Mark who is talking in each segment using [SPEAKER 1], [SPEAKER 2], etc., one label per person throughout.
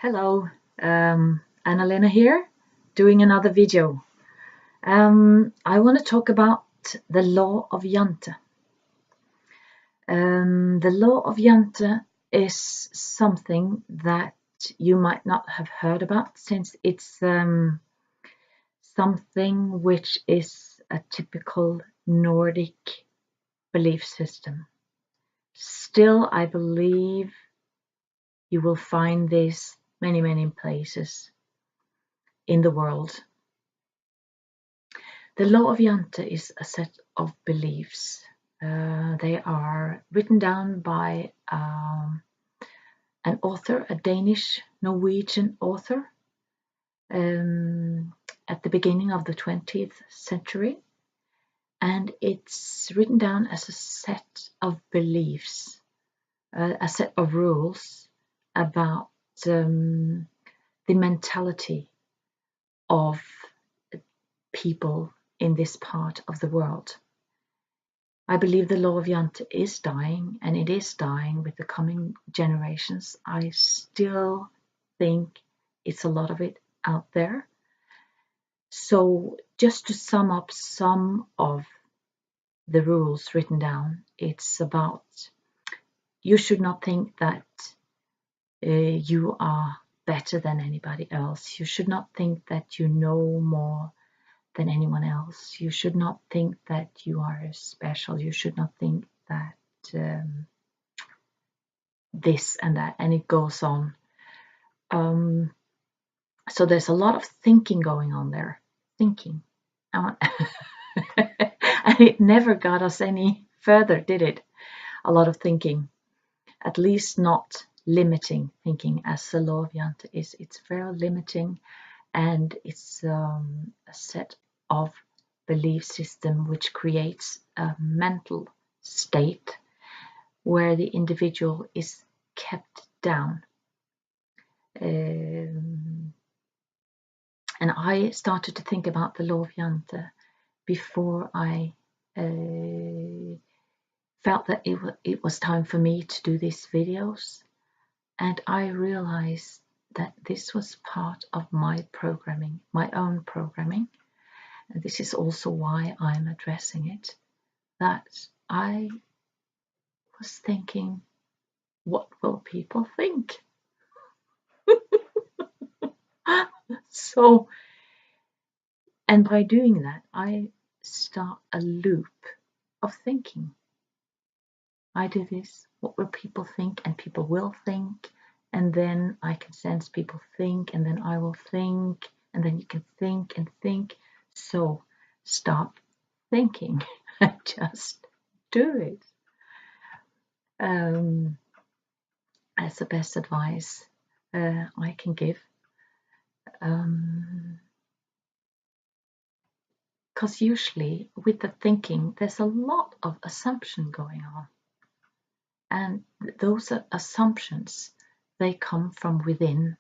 [SPEAKER 1] Hello, Anna-Lena here, doing another video. I want to talk about the Law of Jante. The Law of Jante is something that you might not have heard about, since it's something which is a typical Nordic belief system. Still, I believe you will find this many places in the world. The Law of Jante is a set of beliefs. They are written down by an author, a Danish-Norwegian author, at the beginning of the 20th century. And it's written down as a set of beliefs, a set of rules about the mentality of people in this part of the world. I believe the Law of Jante is dying, and it is dying with the coming generations. I still think it's a lot of it out there. So just to sum up some of the rules written down, it's about you should not think that you are better than anybody else. You should not think that you know more than anyone else. You should not think that you are special. You should not think that this and that, and it goes on. So there's a lot of thinking going on there. Thinking. And it never got us any further, did it? A lot of thinking. At least not limiting thinking, as the Law of Jante is. It's very limiting, and it's a set of belief system which creates a mental state where the individual is kept down. And I started to think about the Law of Jante before I felt that it was time for me to do these videos, and I realized that this was part of my programming, my own programming. And this is also why I'm addressing it, that I was thinking, what will people think? So, and by doing that, I start a loop of thinking. I do this, what will people think? And people will think, and then I can sense people think, and then I will think, and then you can think and think. So stop thinking and just do it. That's the best advice I can give. Because usually with the thinking, there's a lot of assumption going on. And those assumptions, they come from within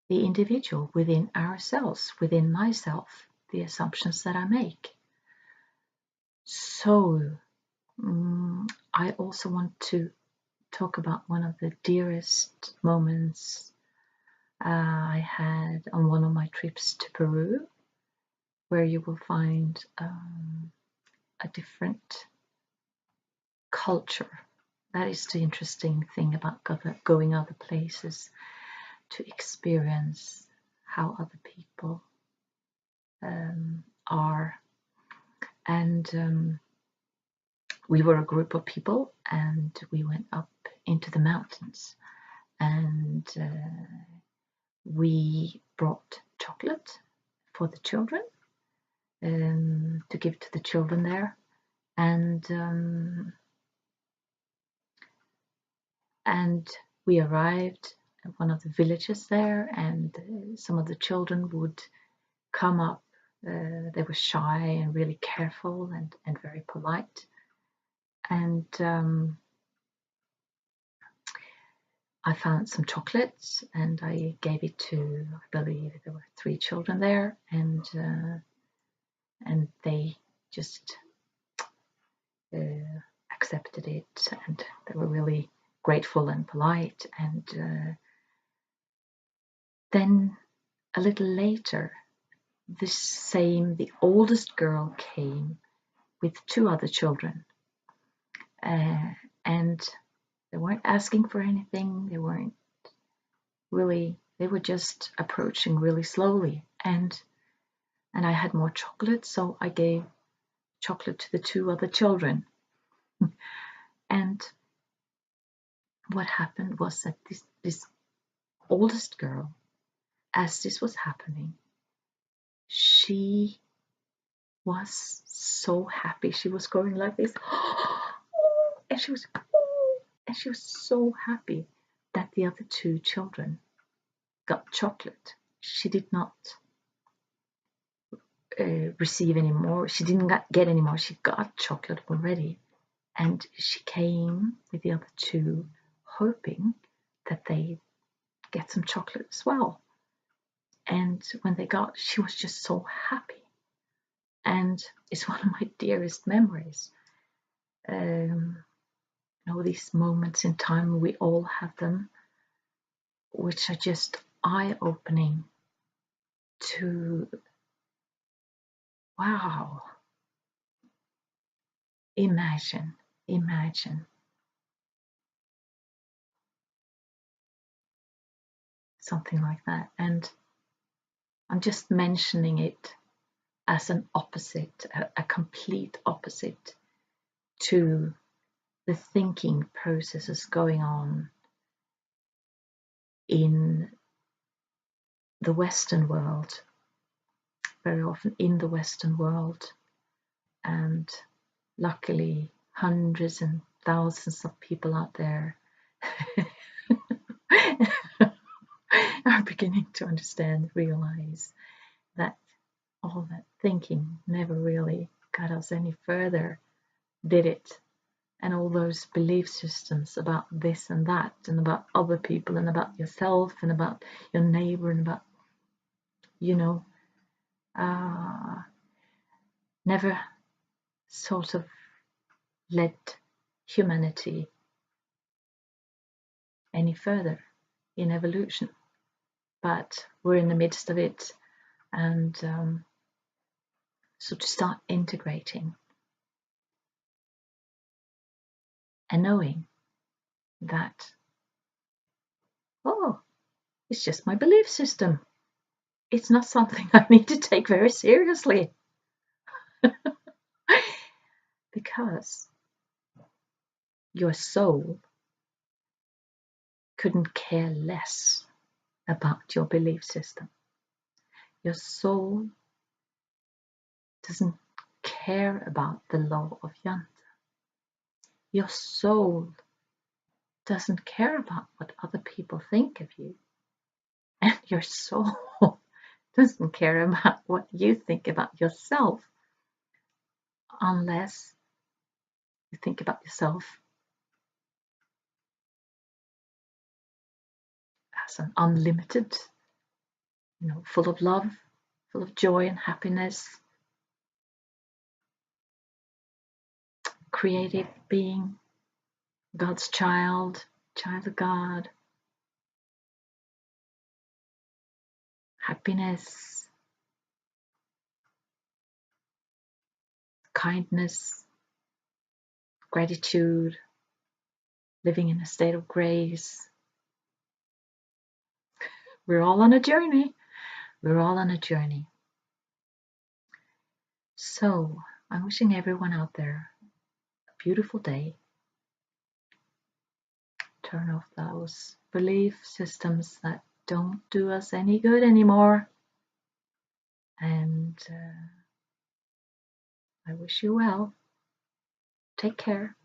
[SPEAKER 1] the individual, within ourselves, within myself, the assumptions that I make. So I also want to talk about one of the dearest moments I had on one of my trips to Peru, where you will find a different culture. That is the interesting thing about going other places, to experience how other people are. And we were a group of people, and we went up into the mountains, and we brought chocolate for the children to give to the children there, and we arrived at one of the villages there, and some of the children would come up. They were shy and really careful and very polite, and I found some chocolates, and I gave it to, I believe there were 3 children there, and they just accepted it, and they were really grateful and polite, and Then a little later, the oldest girl came with 2 other children. And they weren't asking for anything. They were just approaching really slowly. And I had more chocolate, so I gave chocolate to the 2 other children. And what happened was that this oldest girl, as this was happening, she was so happy. She was going like this, and she was so happy that the other 2 children got chocolate. She did not receive any more. She didn't get any more. She got chocolate already, and she came with the other 2, hoping that they get some chocolate as well. And when they got, she was just so happy, and it's one of my dearest memories. These moments in time, we all have them, which are just eye-opening to, wow, imagine something like that. And I'm just mentioning it as an opposite, a complete opposite to the thinking processes going on in the Western world, very often in the Western world. And luckily, hundreds and thousands of people out there are beginning to understand, realize that all that thinking never really got us any further, did it? And all those belief systems about this and that, and about other people, and about yourself, and about your neighbor, and about, never sort of led humanity any further in evolution. But we're in the midst of it, and so to start integrating and knowing that, oh, it's just my belief system. It's not something I need to take very seriously. Because your soul couldn't care less about your belief system. Your soul doesn't care about the law of Jante. Your soul doesn't care about what other people think of you. And your soul doesn't care about what you think about yourself, unless you think about yourself as an unlimited, full of love, full of joy and happiness, creative being, God's child of God, happiness, kindness, gratitude, living in a state of grace. We're all on a journey. We're all on a journey. So I'm wishing everyone out there a beautiful day. Turn off those belief systems that don't do us any good anymore. And I wish you well. Take care.